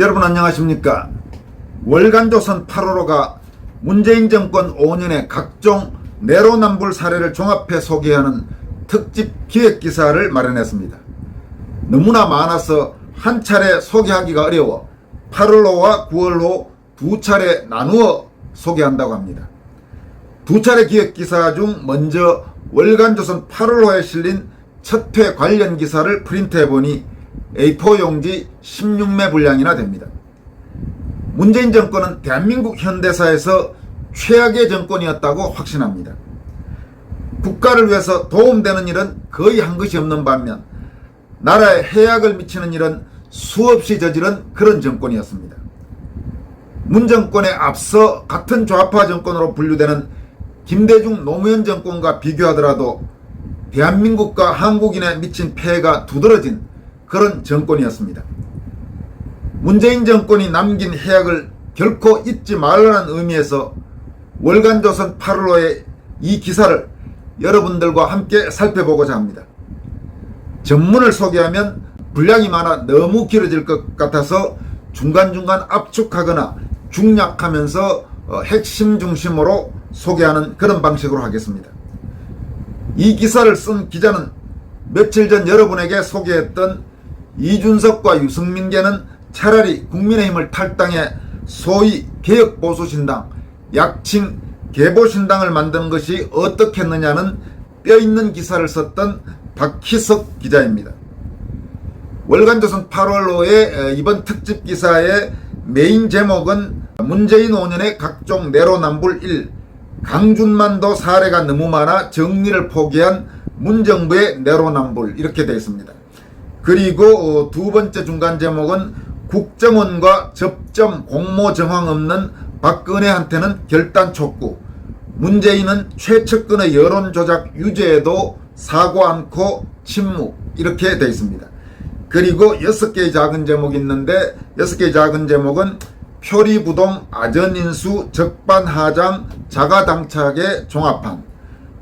여러분 안녕하십니까. 월간조선 8월호가 문재인 정권 5년의 각종 내로남불 사례를 종합해 소개하는 특집 기획기사를 마련했습니다. 너무나 많아서 한 차례 소개하기가 어려워 8월호와 9월호 두 차례 나누어 소개한다고 합니다. 두 차례 기획기사 중 먼저 월간조선 8월호에 실린 첫 회 관련 기사를 프린트해보니 A4 용지 16매 분량이나 됩니다. 문재인 정권은 대한민국 현대사에서 최악의 정권이었다고 확신합니다. 국가를 위해서 도움되는 일은 거의 한 것이 없는 반면 나라에 해악을 미치는 일은 수없이 저지른 그런 정권이었습니다. 문 정권에 앞서 같은 좌파 정권으로 분류되는 김대중 노무현 정권과 비교하더라도 대한민국과 한국인에 미친 폐해가 두드러진 그런 정권이었습니다. 문재인 정권이 남긴 해악을 결코 잊지 말라는 의미에서 월간조선 8월호의 이 기사를 여러분들과 함께 살펴보고자 합니다. 전문을 소개하면 분량이 많아 너무 길어질 것 같아서 중간중간 압축하거나 중략하면서 핵심 중심으로 소개하는 그런 방식으로 하겠습니다. 이 기사를 쓴 기자는 며칠 전 여러분에게 소개했던 이준석과 유승민계는 차라리 국민의힘을 탈당해 소위 개혁보수신당, 약칭 개보신당을 만드는 것이 어떻겠느냐는 뼈있는 기사를 썼던 박희석 기자입니다. 월간조선 8월호의 이번 특집 기사의 메인 제목은 문재인 5년의 각종 내로남불 1, 강준만도 사례가 너무 많아 정리를 포기한 문정부의 내로남불 이렇게 되어 있습니다. 그리고 두 번째 중간 제목은 국정원과 접점 공모 정황 없는 박근혜한테는 결단 촉구, 문재인은 최측근의 여론조작 유죄에도 사과 않고 침묵 이렇게 되어 있습니다. 그리고 6개의 작은 제목이 있는데 6개의 작은 제목은 표리부동 아전인수 적반하장 자가당착의 종합판,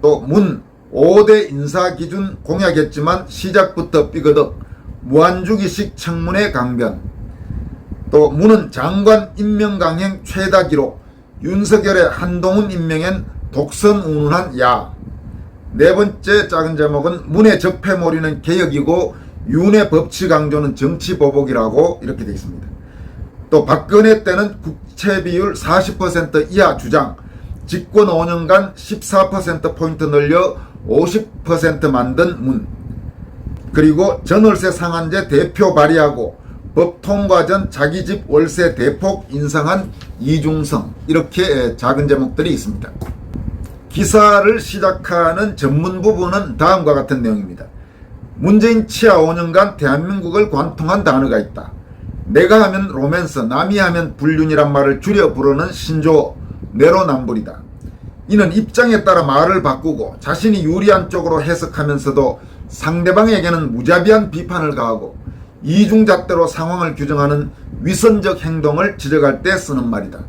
또 문 5대 인사기준 공약했지만 시작부터 삐거덕 무한주기식 청문회 강변, 또 문은 장관 임명 강행 최다 기록 윤석열의 한동훈 임명엔 독선 운운한 야. 네 번째 작은 제목은 문의 적폐몰이는 개혁이고 윤의 법치 강조는 정치 보복이라고 이렇게 되어 있습니다. 또 박근혜 때는 국채 비율 40% 이하 주장, 집권 5년간 14%포인트 늘려 50% 만든 문, 그리고 전월세 상한제 대표 발의하고 법 통과 전 자기 집 월세 대폭 인상한 이중성, 이렇게 작은 제목들이 있습니다. 기사를 시작하는 전문 부분은 다음과 같은 내용입니다. 문재인 치하 5년간 대한민국을 관통한 단어가 있다. 내가 하면 로맨스, 남이 하면 불륜이란 말을 줄여 부르는 신조어 내로남불이다. 이는 입장에 따라 말을 바꾸고 자신이 유리한 쪽으로 해석하면서도 상대방에게는 무자비한 비판을 가하고 이중잣대로 상황을 규정하는 위선적 행동을 지적할 때 쓰는 말이다.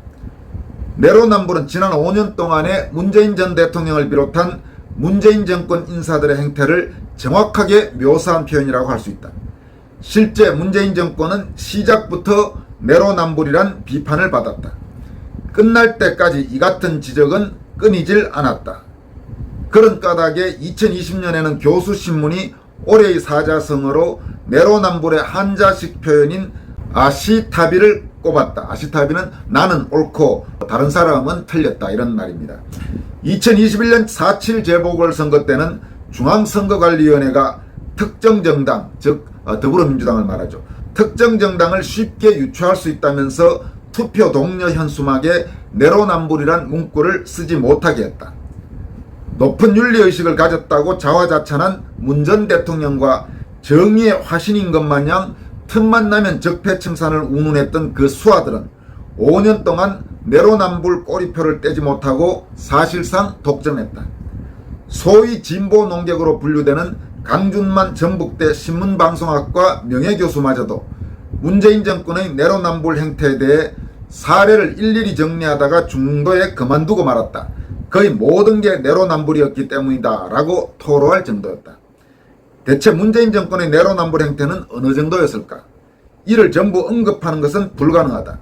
내로남불은 지난 5년 동안의 문재인 전 대통령을 비롯한 문재인 정권 인사들의 행태를 정확하게 묘사한 표현이라고 할 수 있다. 실제 문재인 정권은 시작부터 내로남불이란 비판을 받았다. 끝날 때까지 이 같은 지적은 끊이질 않았다. 그런 까닭에 2020년에는 교수신문이 올해의 사자성어로 내로남불의 한자식 표현인 아시타비를 꼽았다. 아시타비는 나는 옳고 다른 사람은 틀렸다, 이런 말입니다. 2021년 4.7 재보궐선거 때는 중앙선거관리위원회가 특정 정당, 즉 더불어민주당을 말하죠. 특정 정당을 쉽게 유추할 수 있다면서 투표 동료 현수막에 내로남불이란 문구를 쓰지 못하게 했다. 높은 윤리의식을 가졌다고 자화자찬한 문 전 대통령과 정의의 화신인 것 마냥 틈만 나면 적폐청산을 운운했던 그 수하들은 5년 동안 내로남불 꼬리표를 떼지 못하고 사실상 독점했다. 소위 진보 농객으로 분류되는 강준만 전북대 신문방송학과 명예교수마저도 문재인 정권의 내로남불 행태에 대해 사례를 일일이 정리하다가 중도에 그만두고 말았다. 거의 모든 게 내로남불이었기 때문이다 라고 토로할 정도였다. 대체 문재인 정권의 내로남불 행태는 어느 정도였을까? 이를 전부 언급하는 것은 불가능하다.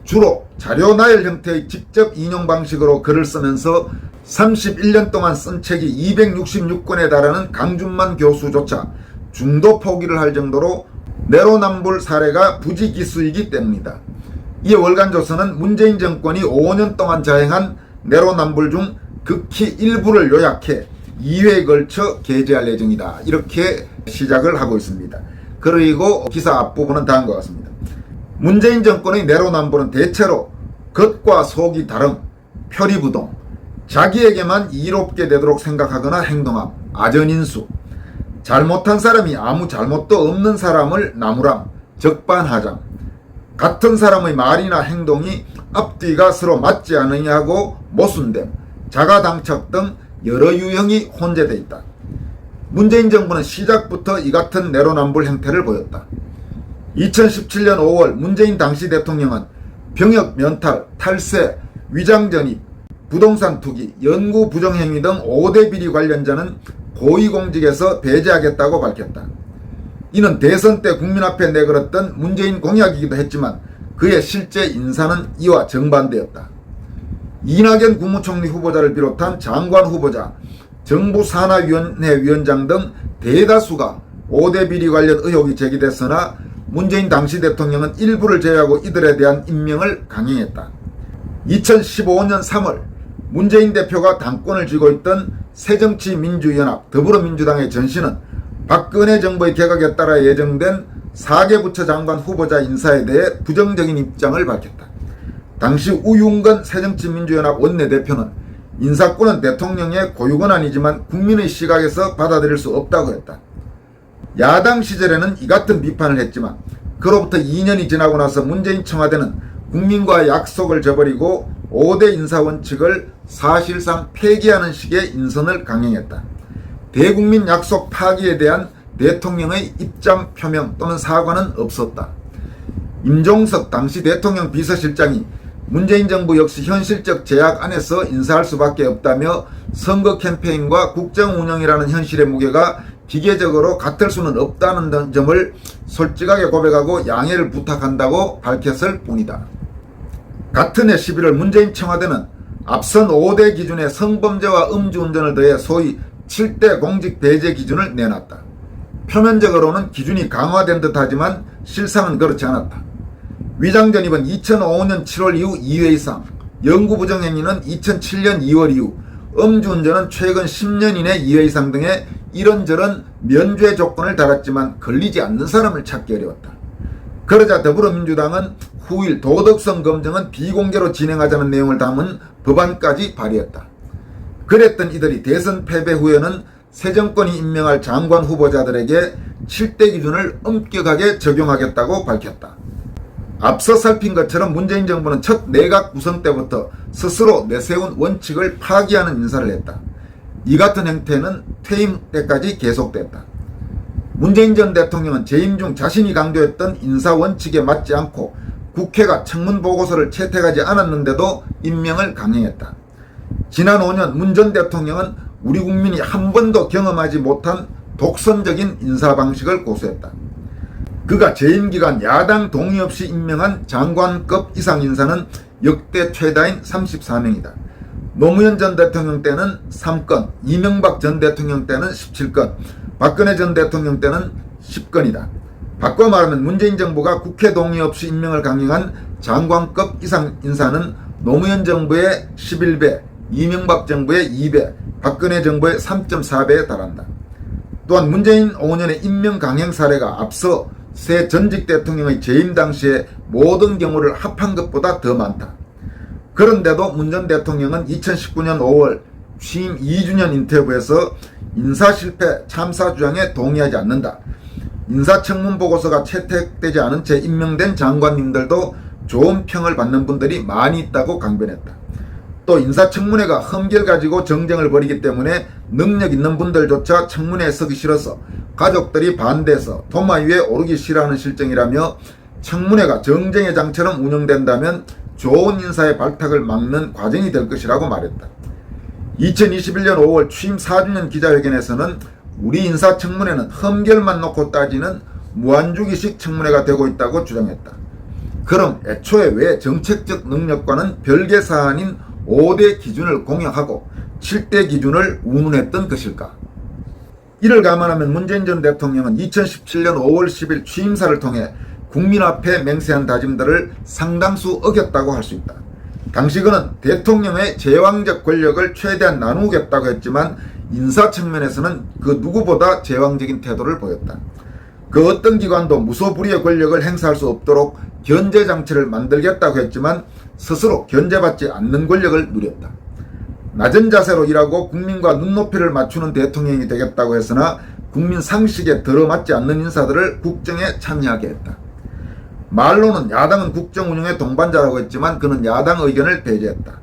주로 자료 나열 형태의 직접 인용 방식으로 글을 쓰면서 31년 동안 쓴 책이 266권에 달하는 강준만 교수조차 중도 포기를 할 정도로 내로남불 사례가 부지기수이기 때문이다. 이에 월간조선은 문재인 정권이 5년 동안 자행한 내로남불 중 극히 일부를 요약해 2회에 걸쳐 게재할 예정이다. 이렇게 시작을 하고 있습니다. 그리고 기사 앞부분은 다음과 같습니다. 문재인 정권의 내로남불은 대체로 겉과 속이 다름, 표리부동, 자기에게만 이롭게 되도록 생각하거나 행동함, 아전인수, 잘못한 사람이 아무 잘못도 없는 사람을 나무람, 적반하장, 같은 사람의 말이나 행동이 앞뒤가 서로 맞지 않으냐 하고 모순됨, 자가당착 등 여러 유형이 혼재되어 있다. 문재인 정부는 시작부터 이 같은 내로남불 행태를 보였다. 2017년 5월 문재인 당시 대통령은 병역 면탈, 탈세, 위장전입, 부동산 투기, 연구 부정행위 등 5대 비리 관련자는 고위공직에서 배제하겠다고 밝혔다. 이는 대선 때 국민 앞에 내걸었던 문재인 공약이기도 했지만 그의 실제 인사는 이와 정반대였다. 이낙연 국무총리 후보자를 비롯한 장관 후보자, 정부산하위원회 위원장 등 대다수가 5대 비리 관련 의혹이 제기됐으나 문재인 당시 대통령은 일부를 제외하고 이들에 대한 임명을 강행했다. 2015년 3월 문재인 대표가 당권을 쥐고 있던 새정치민주연합 더불어민주당의 전신은 박근혜 정부의 개각에 따라 예정된 4개 부처 장관 후보자 인사에 대해 부정적인 입장을 밝혔다. 당시 우윤건 새정치민주연합 원내대표는 인사권은 대통령의 고유권한이지만 국민의 시각에서 받아들일 수 없다고 했다. 야당 시절에는 이 같은 비판을 했지만 그로부터 2년이 지나고 나서 문재인 청와대는 국민과 약속을 저버리고 5대 인사원칙을 사실상 폐기하는 식의 인선을 강행했다. 대국민 약속 파기에 대한 대통령의 입장 표명 또는 사과는 없었다. 임종석 당시 대통령 비서실장이 문재인 정부 역시 현실적 제약 안에서 인사할 수밖에 없다며 선거 캠페인과 국정 운영이라는 현실의 무게가 기계적으로 같을 수는 없다는 점을 솔직하게 고백하고 양해를 부탁한다고 밝혔을 뿐이다. 같은 해 11월 문재인 청와대는 앞선 5대 기준에 성범죄와 음주운전을 더해 소위 7대 공직 배제 기준을 내놨다. 표면적으로는 기준이 강화된 듯하지만 실상은 그렇지 않았다. 위장전입은 2005년 7월 이후 2회 이상, 연구부정행위는 2007년 2월 이후, 음주운전은 최근 10년 이내 2회 이상 등의 이런저런 면죄 조건을 달았지만 걸리지 않는 사람을 찾기 어려웠다. 그러자 더불어민주당은 후일 도덕성 검증은 비공개로 진행하자는 내용을 담은 법안까지 발의했다. 그랬던 이들이 대선 패배 후에는 새 정권이 임명할 장관 후보자들에게 7대 기준을 엄격하게 적용하겠다고 밝혔다. 앞서 살핀 것처럼 문재인 정부는 첫 내각 구성 때부터 스스로 내세운 원칙을 파기하는 인사를 했다. 이 같은 행태는 퇴임 때까지 계속됐다. 문재인 전 대통령은 재임 중 자신이 강조했던 인사 원칙에 맞지 않고 국회가 청문 보고서를 채택하지 않았는데도 임명을 강행했다. 지난 5년 문 전 대통령은 우리 국민이 한 번도 경험하지 못한 독선적인 인사 방식을 고수했다. 그가 재임 기간 야당 동의 없이 임명한 장관급 이상 인사는 역대 최다인 34명이다. 노무현 전 대통령 때는 3건, 이명박 전 대통령 때는 17건, 박근혜 전 대통령 때는 10건이다. 바꿔 말하면 문재인 정부가 국회 동의 없이 임명을 강행한 장관급 이상 인사는 노무현 정부의 11배, 이명박 정부의 2배, 박근혜 정부의 3.4배에 달한다. 또한 문재인 5년의 임명 강행 사례가 앞서 새 전직 대통령의 재임 당시의 모든 경우를 합한 것보다 더 많다. 그런데도 문 전 대통령은 2019년 5월 취임 2주년 인터뷰에서 인사실패 참사 주장에 동의하지 않는다. 인사청문 보고서가 채택되지 않은 채 임명된 장관님들도 좋은 평을 받는 분들이 많이 있다고 강변했다. 또 인사청문회가 흠결 가지고 정쟁을 벌이기 때문에 능력 있는 분들조차 청문회에 서기 싫어서 가족들이 반대해서 도마 위에 오르기 싫어하는 실정이라며 청문회가 정쟁의 장처럼 운영된다면 좋은 인사의 발탁을 막는 과정이 될 것이라고 말했다. 2021년 5월 취임 4주년 기자회견에서는 우리 인사청문회는 흠결만 놓고 따지는 무한주기식 청문회가 되고 있다고 주장했다. 그럼 애초에 왜 정책적 능력과는 별개 사안인 5대 기준을 공약하고 7대 기준을 운운했던 것일까? 이를 감안하면 문재인 전 대통령은 2017년 5월 10일 취임사를 통해 국민 앞에 맹세한 다짐들을 상당수 어겼다고 할 수 있다. 당시 그는 대통령의 제왕적 권력을 최대한 나누겠다고 했지만 인사 측면에서는 그 누구보다 제왕적인 태도를 보였다. 그 어떤 기관도 무소불위의 권력을 행사할 수 없도록 견제 장치를 만들겠다고 했지만 스스로 견제받지 않는 권력을 누렸다. 낮은 자세로 일하고 국민과 눈높이를 맞추는 대통령이 되겠다고 했으나 국민 상식에 들어맞지 않는 인사들을 국정에 참여하게 했다. 말로는 야당은 국정 운영의 동반자라고 했지만 그는 야당 의견을 배제했다.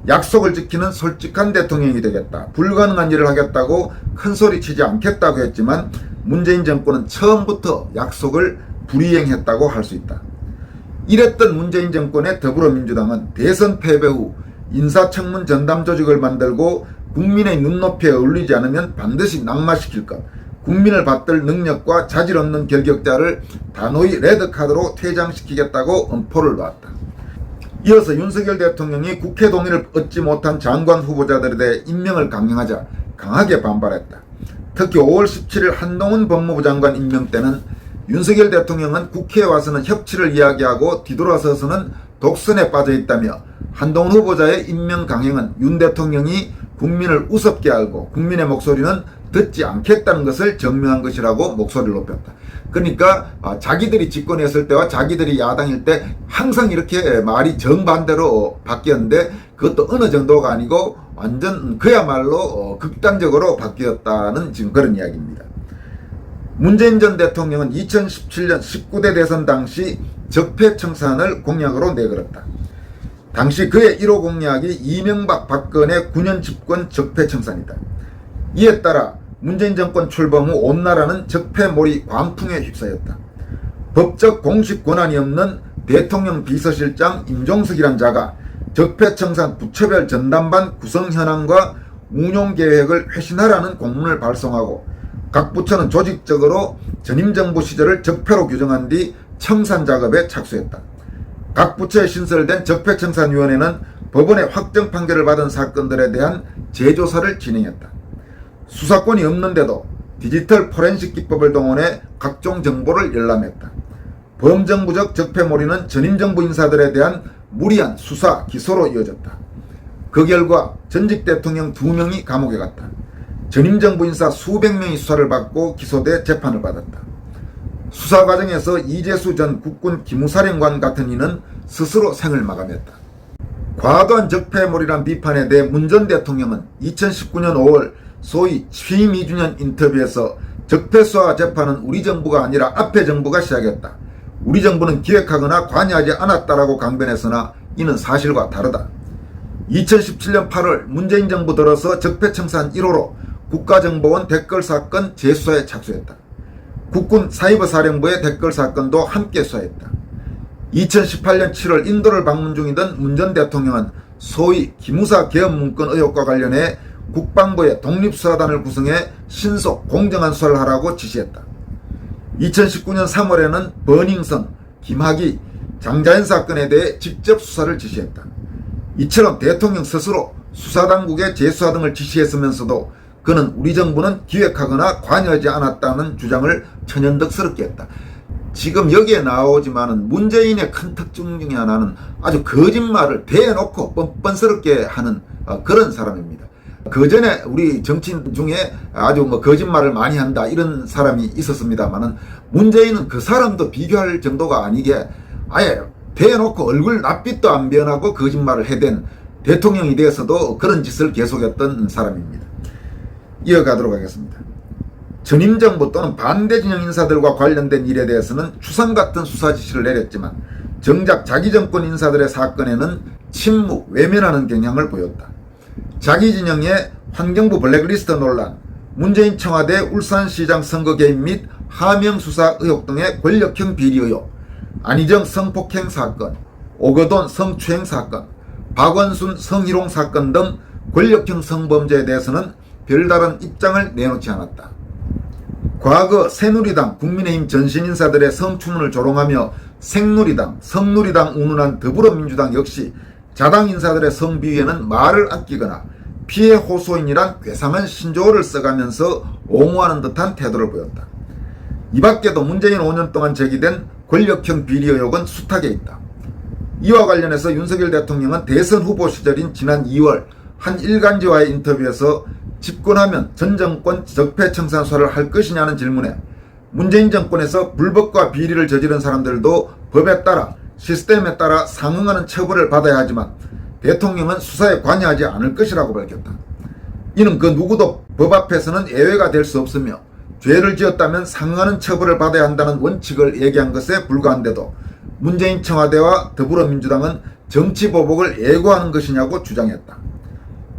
약속을 지키는 솔직한 대통령이 되겠다. 불가능한 일을 하겠다고 큰소리치지 않겠다고 했지만 문재인 정권은 처음부터 약속을 불이행했다고 할 수 있다. 이랬던 문재인 정권의 더불어민주당은 대선 패배 후 인사청문 전담 조직을 만들고 국민의 눈높이에 어울리지 않으면 반드시 낙마시킬 것, 국민을 받들 능력과 자질 없는 결격자를 단호히 레드카드로 퇴장시키겠다고 엄포를 놨다. 이어서 윤석열 대통령이 국회 동의를 얻지 못한 장관 후보자들에 대해 임명을 강행하자 강하게 반발했다. 특히 5월 17일 한동훈 법무부 장관 임명 때는 윤석열 대통령은 국회에 와서는 협치를 이야기하고 뒤돌아서서는 독선에 빠져 있다며 한동훈 후보자의 임명 강행은 윤 대통령이 국민을 우습게 알고 국민의 목소리는 듣지 않겠다는 것을 증명한 것이라고 목소리를 높였다. 그러니까 자기들이 집권에 있을 때와 자기들이 야당일 때 항상 이렇게 말이 정반대로 바뀌었는데 그것도 어느 정도가 아니고 완전 그야말로 극단적으로 바뀌었다는 지금 그런 이야기입니다. 문재인 전 대통령은 2017년 19대 대선 당시 적폐청산을 공약으로 내걸었다. 당시 그의 1호 공약이 이명박 박근혜 9년 집권 적폐청산이다. 이에 따라 문재인 정권 출범 후 온 나라는 적폐몰이 광풍에 휩싸였다. 법적 공식 권한이 없는 대통령 비서실장 임종석이란 자가 적폐청산 부처별 전담반 구성 현황과 운용 계획을 회신하라는 공문을 발송하고 각 부처는 조직적으로 전임 정부 시절을 적폐로 규정한 뒤 청산 작업에 착수했다. 각 부처에 신설된 적폐청산위원회는 법원의 확정 판결을 받은 사건들에 대한 재조사를 진행했다. 수사권이 없는데도 디지털 포렌식 기법을 동원해 각종 정보를 열람했다. 범정부적 적폐몰이는 전임 정부 인사들에 대한 무리한 수사, 기소로 이어졌다. 그 결과 전직 대통령 2명이 감옥에 갔다. 전임 정부 인사 수백 명이 수사를 받고 기소돼 재판을 받았다. 수사 과정에서 이재수 전 국군 기무사령관 같은 이는 스스로 생을 마감했다. 과도한 적폐몰이란 비판에 대해 문 전 대통령은 2019년 5월 소위 취임 2주년 인터뷰에서 적폐 수사 재판은 우리 정부가 아니라 앞에 정부가 시작했다. 우리 정부는 기획하거나 관여하지 않았다라고 강변했으나 이는 사실과 다르다. 2017년 8월 문재인 정부 들어서 적폐청산 1호로 국가정보원 댓글 사건 재수사에 착수했다. 국군 사이버 사령부의 댓글 사건도 함께 수사했다. 2018년 7월 인도를 방문 중이던 문 전 대통령은 소위 기무사 개업 문건 의혹과 관련해 국방부의 독립수사단을 구성해 신속 공정한 수사를 하라고 지시했다. 2019년 3월에는 버닝썬, 김학의, 장자연 사건에 대해 직접 수사를 지시했다. 이처럼 대통령 스스로 수사당국의 재수사 등을 지시했으면서도 그는 우리 정부는 기획하거나 관여하지 않았다는 주장을 천연덕스럽게 했다. 지금 여기에 나오지만은 문재인의 큰 특징 중에 하나는 아주 거짓말을 대놓고 뻔뻔스럽게 하는 그런 사람입니다. 그 전에 우리 정치인 중에 아주 거짓말을 많이 한다 이런 사람이 있었습니다만은 문재인은 그 사람도 비교할 정도가 아니게 아예 대놓고 얼굴 낯빛도 안 변하고 거짓말을 해댄 대통령이 되어서도 그런 짓을 계속했던 사람입니다. 이어가도록 하겠습니다. 전임 정부 또는 반대 진영 인사들과 관련된 일에 대해서는 추상 같은 수사 지시를 내렸지만 정작 자기 정권 인사들의 사건에는 침묵, 외면하는 경향을 보였다. 자기 진영의 환경부 블랙리스트 논란, 문재인 청와대 울산시장 선거 개입 및 하명 수사 의혹 등의 권력형 비리 의혹, 안희정 성폭행 사건, 오거돈 성추행 사건, 박원순 성희롱 사건 등 권력형 성범죄에 대해서는 별다른 입장을 내놓지 않았다. 과거 새누리당, 국민의힘 전신 인사들의 성추문을 조롱하며 생누리당, 성누리당 운운한 더불어민주당 역시 자당 인사들의 성비위에는 말을 아끼거나 피해 호소인이란 괴상한 신조어를 써가면서 옹호하는 듯한 태도를 보였다. 이 밖에도 문재인 5년 동안 제기된 권력형 비리 의혹은 숱하게 있다. 이와 관련해서 윤석열 대통령은 대선 후보 시절인 지난 2월 한 일간지와의 인터뷰에서 집권하면 전 정권 적폐청산수사를 할 것이냐는 질문에 문재인 정권에서 불법과 비리를 저지른 사람들도 법에 따라 시스템에 따라 상응하는 처벌을 받아야 하지만 대통령은 수사에 관여하지 않을 것이라고 밝혔다. 이는 그 누구도 법 앞에서는 예외가 될 수 없으며 죄를 지었다면 상응하는 처벌을 받아야 한다는 원칙을 얘기한 것에 불과한데도 문재인 청와대와 더불어민주당은 정치보복을 예고하는 것이냐고 주장했다.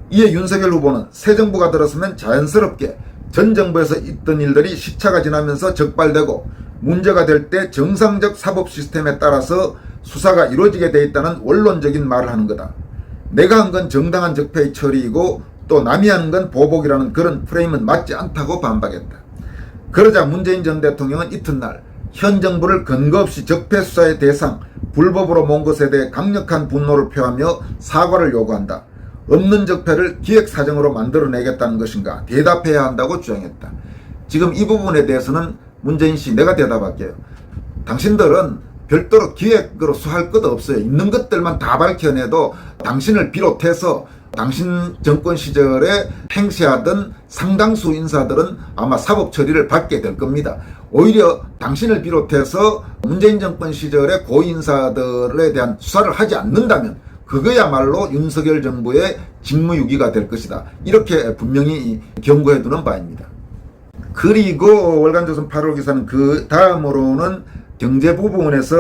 이에 윤석열 후보는 새 정부가 들었으면 자연스럽게 전 정부에서 있던 일들이 시차가 지나면서 적발되고 문제가 될 때 정상적 사법 시스템에 따라서 수사가 이루어지게 돼 있다는 원론적인 말을 하는 거다. 내가 한 건 정당한 적폐의 처리이고 또 남이 하는 건 보복이라는 그런 프레임은 맞지 않다고 반박했다. 그러자 문재인 전 대통령은 이튿날 현 정부를 근거 없이 적폐 수사의 대상, 불법으로 모은 것에 대해 강력한 분노를 표하며 사과를 요구한다. 없는 적폐를 기획사정으로 만들어내겠다는 것인가 대답해야 한다고 주장했다. 지금 이 부분에 대해서는 문재인 씨 내가 대답할게요. 당신들은 별도로 기획으로 수할 것 없어요. 있는 것들만 다 밝혀내도 당신을 비롯해서 당신 정권 시절에 행세하던 상당수 인사들은 아마 사법 처리를 받게 될 겁니다. 오히려 당신을 비롯해서 문재인 정권 시절의 고위 인사들에 대한 수사를 하지 않는다면 그거야말로 윤석열 정부의 직무유기가 될 것이다. 이렇게 분명히 경고해두는 바입니다. 그리고 월간조선 8월 기사는 그 다음으로는 경제 부분에서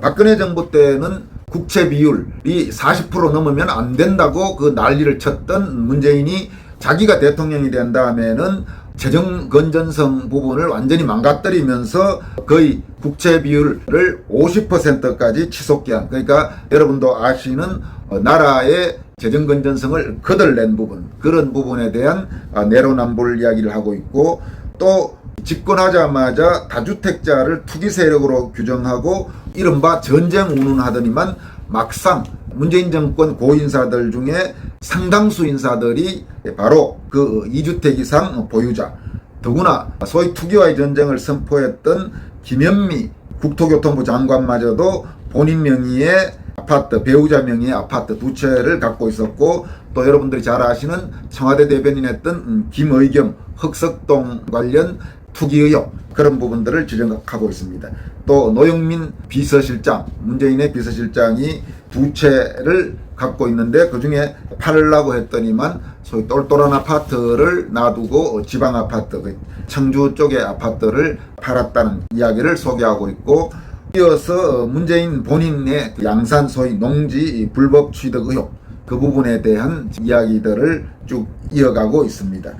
박근혜 정부 때는 국채 비율이 40% 넘으면 안 된다고 그 난리를 쳤던 문재인이 자기가 대통령이 된 다음에는 재정 건전성 부분을 완전히 망가뜨리면서 거의 국채 비율을 50%까지 치솟게 한, 그러니까 여러분도 아시는 나라의 재정 건전성을 거덜낸 부분, 그런 부분에 대한 내로남불 이야기를 하고 있고, 또 집권하자마자 다주택자를 투기 세력으로 규정하고 이른바 전쟁 운운하더니만 막상 문재인 정권 고인사들 중에 상당수 인사들이 바로 그 2주택 이상 보유자, 더구나 소위 투기와의 전쟁을 선포했던 김현미 국토교통부 장관마저도 본인 명의의 아파트, 배우자 명의의 아파트 2채를 갖고 있었고, 또 여러분들이 잘 아시는 청와대 대변인 했던 김의겸 흑석동 관련 투기 의혹, 그런 부분들을 지적하고 있습니다. 또 노영민 비서실장, 문재인의 비서실장이 2채를 갖고 있는데 그중에 팔으려고 했더니만 소위 똘똘한 아파트를 놔두고 지방 아파트, 청주 쪽의 아파트를 팔았다는 이야기를 소개하고 있고, 이어서 문재인 본인의 양산 소위 농지 불법 취득 의혹, 그 부분에 대한 이야기들을 쭉 이어가고 있습니다.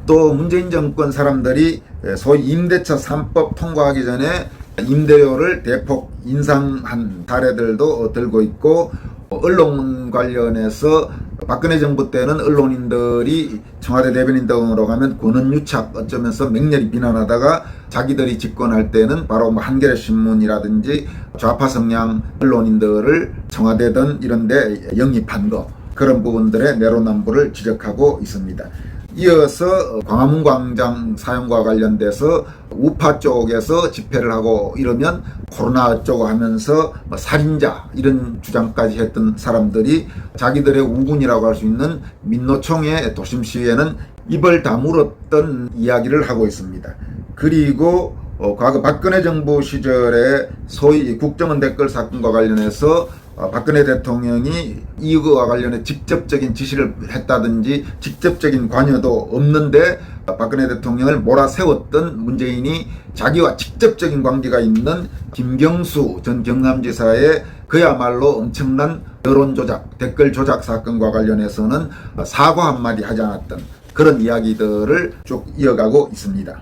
또 문재인 정권 사람들이 소위 임대차 3법 통과하기 전에 임대료를 대폭 인상한 사례들도 들고 있고, 언론 관련해서 박근혜 정부 때는 언론인들이 청와대 대변인 등으로 가면 권한유착 어쩌면서 맹렬히 비난하다가 자기들이 집권할 때는 바로 한겨레 신문이라든지 좌파 성향 언론인들을 청와대든 이런 데 영입한 거, 그런 부분들의 내로남불을 지적하고 있습니다. 이어서 광화문 광장 사용과 관련돼서 우파 쪽에서 집회를 하고 이러면 코로나 어쩌고 하면서 살인자 이런 주장까지 했던 사람들이 자기들의 우군이라고 할 수 있는 민노총의 도심 시위에는 입을 다물었던 이야기를 하고 있습니다. 그리고 과거 박근혜 정부 시절에 소위 국정원 댓글 사건과 관련해서 박근혜 대통령이 이거와 관련해 직접적인 지시를 했다든지 직접적인 관여도 없는데 박근혜 대통령을 몰아세웠던 문재인이 자기와 직접적인 관계가 있는 김경수 전 경남지사의 그야말로 엄청난 여론 조작, 댓글 조작 사건과 관련해서는 사과 한마디 하지 않았던 그런 이야기들을 쭉 이어가고 있습니다.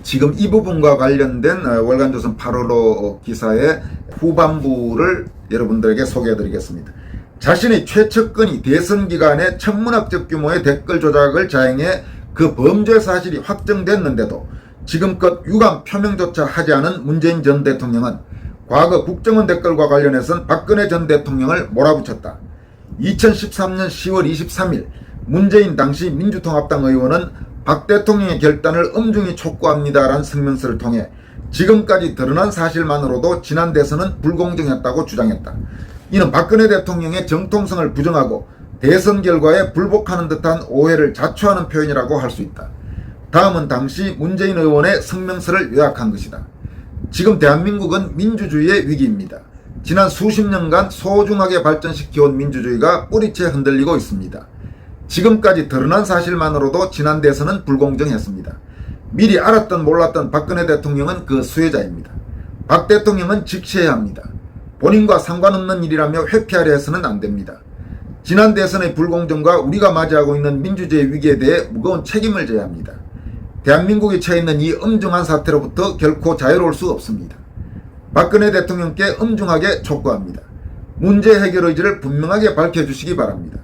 지금 이 부분과 관련된 월간조선 8월 기사의 후반부를 여러분들에게 소개해드리겠습니다. 자신의 최측근이 대선 기간에 천문학적 규모의 댓글 조작을 자행해 그 범죄 사실이 확정됐는데도 지금껏 유감 표명조차 하지 않은 문재인 전 대통령은 과거 국정원 댓글과 관련해서는 박근혜 전 대통령을 몰아붙였다. 2013년 10월 23일 문재인 당시 민주통합당 의원은 박 대통령의 결단을 엄중히 촉구합니다라는 성명서를 통해 지금까지 드러난 사실만으로도 지난 대선은 불공정했다고 주장했다. 이는 박근혜 대통령의 정통성을 부정하고 대선 결과에 불복하는 듯한 오해를 자초하는 표현이라고 할 수 있다. 다음은 당시 문재인 의원의 성명서를 요약한 것이다. 지금 대한민국은 민주주의의 위기입니다. 지난 수십 년간 소중하게 발전시켜온 민주주의가 뿌리채 흔들리고 있습니다. 지금까지 드러난 사실만으로도 지난 대선은 불공정했습니다. 미리 알았던 몰랐던 박근혜 대통령은 그 수혜자입니다. 박 대통령은 직시해야 합니다. 본인과 상관없는 일이라며 회피하려 해서는 안 됩니다. 지난 대선의 불공정과 우리가 맞이하고 있는 민주주의 위기에 대해 무거운 책임을 져야 합니다. 대한민국이 처해 있는 이 엄중한 사태로부터 결코 자유로울 수 없습니다. 박근혜 대통령께 엄중하게 촉구합니다. 문제 해결 의지를 분명하게 밝혀주시기 바랍니다.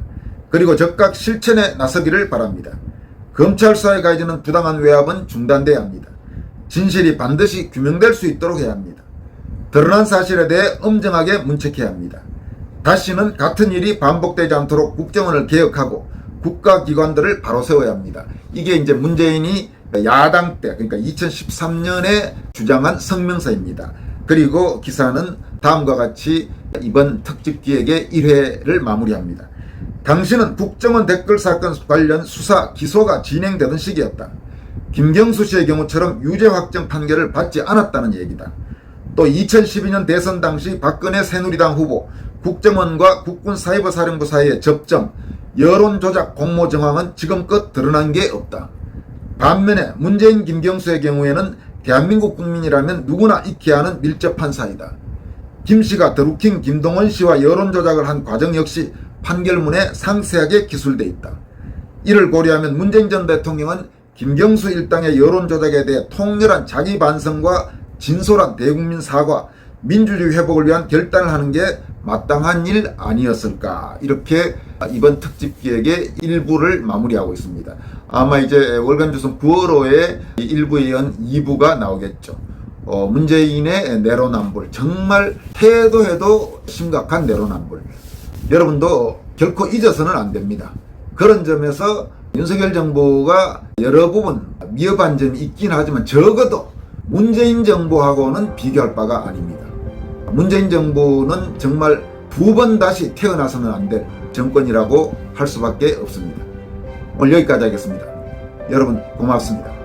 그리고 적극 실천에 나서기를 바랍니다. 검찰 수사에 가해지는 부당한 외압은 중단돼야 합니다. 진실이 반드시 규명될 수 있도록 해야 합니다. 드러난 사실에 대해 엄정하게 문책해야 합니다. 다시는 같은 일이 반복되지 않도록 국정원을 개혁하고 국가기관들을 바로 세워야 합니다. 이게 이제 문재인이 야당 때, 그러니까 2013년에 주장한 성명서입니다. 그리고 기사는 다음과 같이 이번 특집기획의 1회를 마무리합니다. 당시는 국정원 댓글 사건 관련 수사, 기소가 진행되던 시기였다. 김경수 씨의 경우처럼 유죄 확정 판결을 받지 않았다는 얘기다. 또 2012년 대선 당시 박근혜 새누리당 후보 국정원과 국군사이버사령부 사이의 접점, 여론조작 공모 정황은 지금껏 드러난 게 없다. 반면에 문재인 김경수의 경우에는 대한민국 국민이라면 누구나 익혀야 하는 밀접한 사이다. 김 씨가 드루킹 김동원 씨와 여론조작을 한 과정 역시 판결문에 상세하게 기술돼 있다. 이를 고려하면 문재인 전 대통령은 김경수 일당의 여론조작에 대해 통렬한 자기 반성과 진솔한 대국민 사과, 민주주의 회복을 위한 결단을 하는 게 마땅한 일 아니었을까, 이렇게 이번 특집기획의 1부를 마무리하고 있습니다. 아마 이제 월간조선 9월호에 1부에 이은 2부가 나오겠죠. 문재인의 내로남불, 정말 해도 심각한 내로남불, 여러분도 결코 잊어서는 안 됩니다. 그런 점에서 윤석열 정부가 여러 부분 미흡한 점이 있긴 하지만 적어도 문재인 정부하고는 비교할 바가 아닙니다. 문재인 정부는 정말 2번 다시 태어나서는 안 될 정권이라고 할 수밖에 없습니다. 오늘 여기까지 하겠습니다. 여러분 고맙습니다.